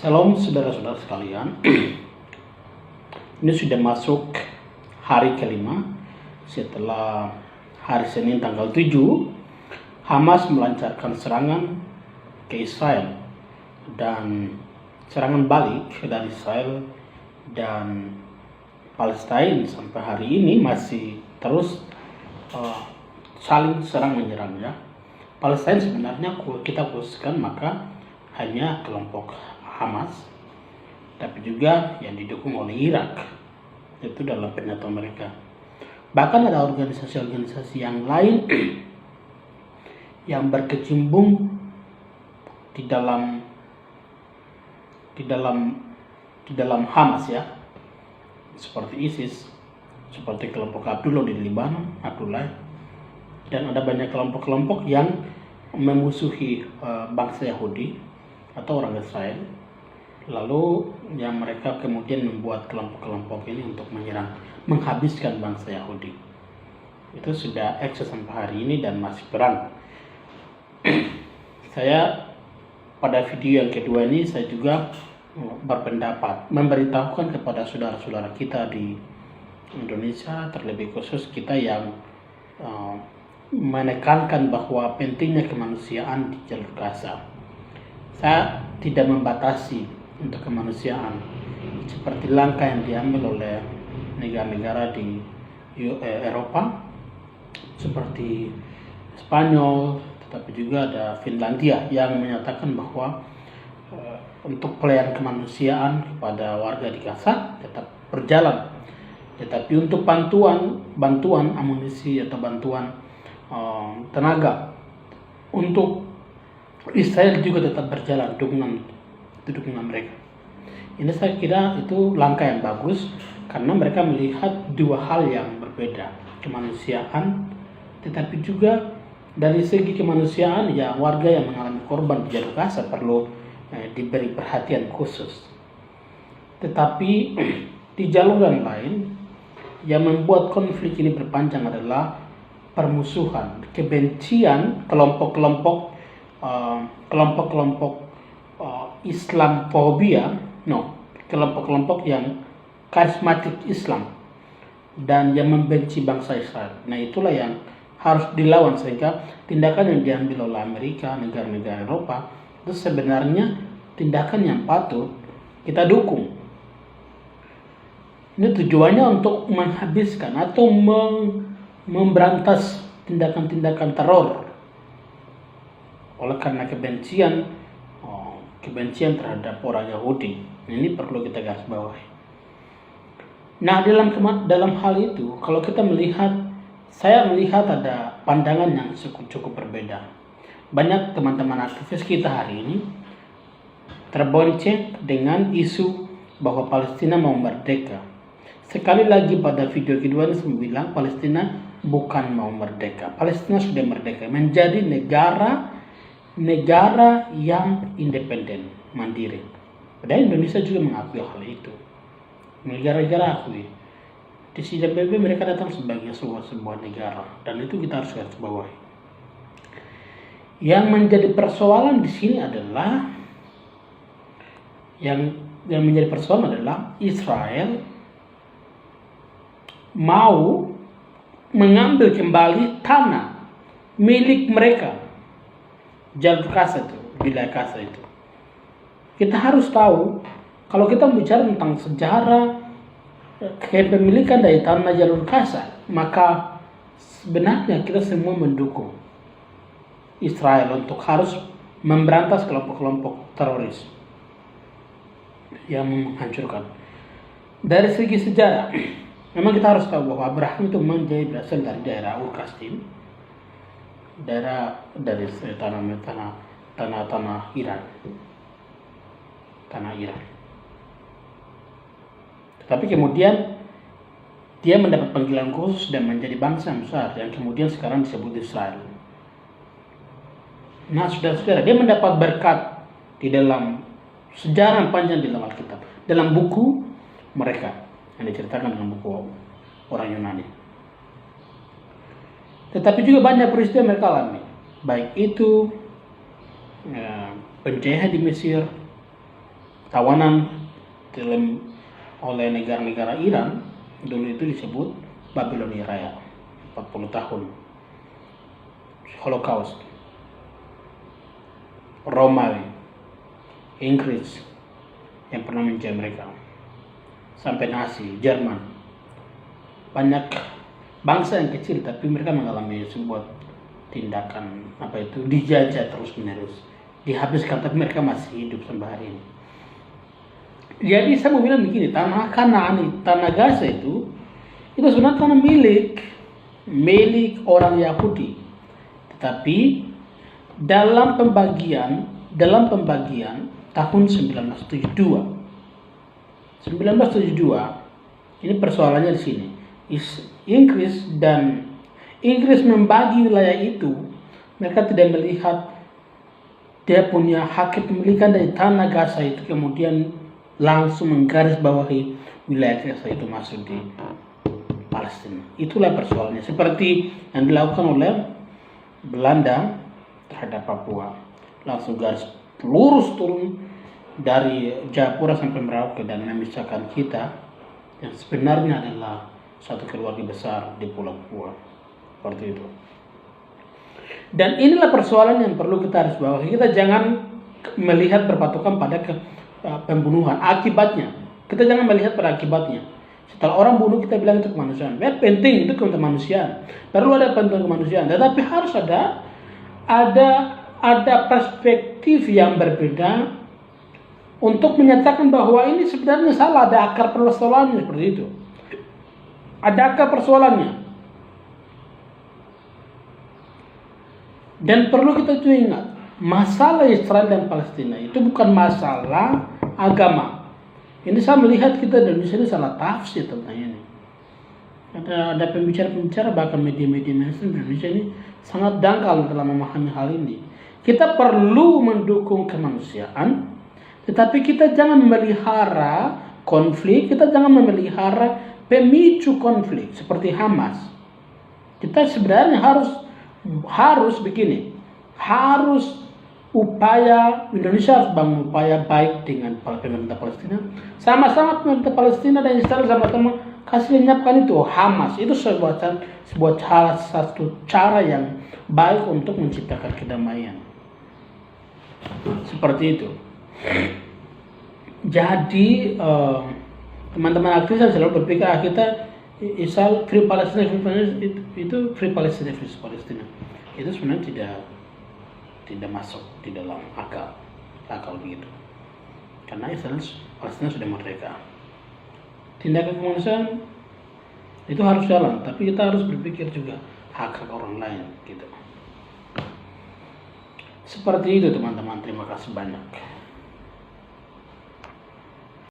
Shalom saudara-saudara sekalian. Ini sudah masuk hari kelima setelah hari Senin tanggal 7 Hamas melancarkan serangan ke Israel dan serangan balik dari Israel dan Palestina sampai hari ini masih terus saling serang menyerang ya. Palestina sebenarnya kita khususkan maka hanya kelompok Hamas, tapi juga yang didukung oleh Irak, itu dalam pernyataan mereka. Bahkan ada organisasi-organisasi yang lain yang berkecimpung di dalam Hamas ya, seperti ISIS, seperti kelompok Abdullah di Lebanon, dan ada banyak kelompok-kelompok yang memusuhi bangsa Yahudi atau orang Israel. Lalu yang mereka kemudian membuat kelompok-kelompok ini untuk menyerang, menghabiskan bangsa Yahudi. Itu sudah eksis sampai hari ini dan masih perang. Saya pada video yang kedua ini saya juga berpendapat memberitahukan kepada saudara-saudara kita di Indonesia, terlebih khusus kita yang menekankan bahwa pentingnya kemanusiaan di jalur Gaza. Saya tidak membatasi untuk kemanusiaan seperti langkah yang diambil oleh negara-negara di Eropa seperti Spanyol, tetapi juga ada Finlandia yang menyatakan bahwa untuk pelayanan kemanusiaan kepada warga di Gaza tetap berjalan, tetapi untuk bantuan amunisi atau bantuan tenaga untuk Israel juga tetap berjalan, dukungan mereka. Ini saya kira itu langkah yang bagus karena mereka melihat dua hal yang berbeda, kemanusiaan, tetapi juga dari segi kemanusiaan ya warga yang mengalami korban di jalur Gaza perlu diberi perhatian khusus. Tetapi di jalur yang lain yang membuat konflik ini berpanjang adalah permusuhan, kebencian kelompok-kelompok Islamfobia, kelompok-kelompok yang karismatik Islam dan yang membenci bangsa Israel. Nah, itulah yang harus dilawan sehingga tindakan yang diambil oleh Amerika, negara-negara Eropa itu sebenarnya tindakan yang patut kita dukung. Ini tujuannya untuk menghabiskan atau memberantas tindakan-tindakan teror oleh karena kebencian terhadap orang Yahudi. Ini perlu kita garis bawahi. Nah, dalam hal itu, kalau kita saya melihat ada pandangan yang cukup berbeda. Banyak teman-teman aktivis kita hari ini terbonceng dengan isu bahwa Palestina mau merdeka. Sekali lagi pada video kedua ini saya bilang Palestina bukan mau merdeka. Palestina sudah merdeka, menjadi negara yang independen, mandiri. Padahal Indonesia juga mengakui hal itu. Negara-negara akui. Di PBB mereka datang sebagai sebuah negara dan itu kita harus garis bawahi. Yang menjadi persoalan di sini adalah yang menjadi persoalan adalah Israel mau mengambil kembali tanah milik mereka. Jalur Gaza itu, wilayah Gaza itu. Kita harus tahu, kalau kita bicara tentang sejarah kepemilikan dari tanah jalur Gaza, maka sebenarnya kita semua mendukung Israel untuk harus memberantas kelompok-kelompok teroris yang menghancurkan. Dari segi sejarah, memang kita harus tahu bahwa Abraham itu berasal dari daerah Ur-Kasdim, dari tanah Iran. Tetapi kemudian dia mendapat panggilan khusus dan menjadi bangsa besar yang kemudian sekarang disebut Israel. Nah, saudara-saudara, dia mendapat berkat di dalam sejarah yang panjang di dalam Alkitab, dalam buku mereka yang diceritakan dalam buku orang Yunani. Tetapi juga banyak peristiwa mereka alami, baik itu penjajah di Mesir, tawanan oleh negara-negara Iran dulu itu disebut Babilonia Raya, 40 tahun Holocaust. Romawi, Inggris yang pernah menjajah mereka, sampai Nazi, Jerman. Banyak bangsa yang kecil tapi mereka mengalami sebuah tindakan dijajah terus menerus, dihabiskan, tapi mereka masih hidup sampai hari ini. Jadi saya mau bilang begini, tanah Kanaan, tanah Gaza itu sebenarnya tanah milik orang Yahudi. Tetapi dalam pembagian tahun 1972 ini persoalannya di sini. Inggris membagi wilayah itu, mereka tidak melihat dia punya hak kepemilikan dari tanah Gaza itu, kemudian langsung menggarisbawahi wilayah Gaza itu masuk di Palestina. Itulah persoalannya, seperti yang dilakukan oleh Belanda terhadap Papua, langsung garis lurus turun dari Jayapura sampai Merauke dan memisahkan kita yang sebenarnya adalah satu keluarga besar di Pulau Papua, seperti itu. Dan inilah persoalan yang perlu kita harus bawahi. Kita jangan melihat berpatokan pada pembunuhan, akibatnya. Kita jangan melihat pada akibatnya. Setelah orang bunuh kita bilang itu kemanusiaan. Penting itu kemanusiaan. Perlu ada bantuan kemanusiaan. Tetapi harus ada perspektif yang berbeda untuk menyatakan bahwa ini sebenarnya salah, ada akar persoalannya seperti itu. Ada akar persoalannya. Dan perlu kita juga ingat, masalah Israel dan Palestina itu bukan masalah agama. Ini saya melihat kita di Indonesia ini salah tafsir tentang ini. Ada pembicara-pembicara, bahkan media-media mainstream di Indonesia ini sangat dangkal dalam memahami hal ini. Kita perlu mendukung kemanusiaan, tetapi kita jangan memelihara konflik, kita jangan memelihara pemicu konflik seperti Hamas. Kita sebenarnya harus begini, Indonesia harus bangun upaya baik dengan pemerintah Palestina, sama-sama pemerintah Palestina dan Israel sama-sama kasih menyiapkan itu Hamas. Itu sebuah satu cara yang baik untuk menciptakan kedamaian, seperti itu. Jadi teman-teman aktivis selalu berpikir kita Israel free Palestina itu free Palestina itu sebenarnya tidak masuk di dalam akal begitu, karena Israel Palestina sudah merdeka. Tindakan kemanusiaan itu harus jalan, tapi kita harus berpikir juga hak orang lain gitu. Seperti itu teman-teman, terima kasih banyak.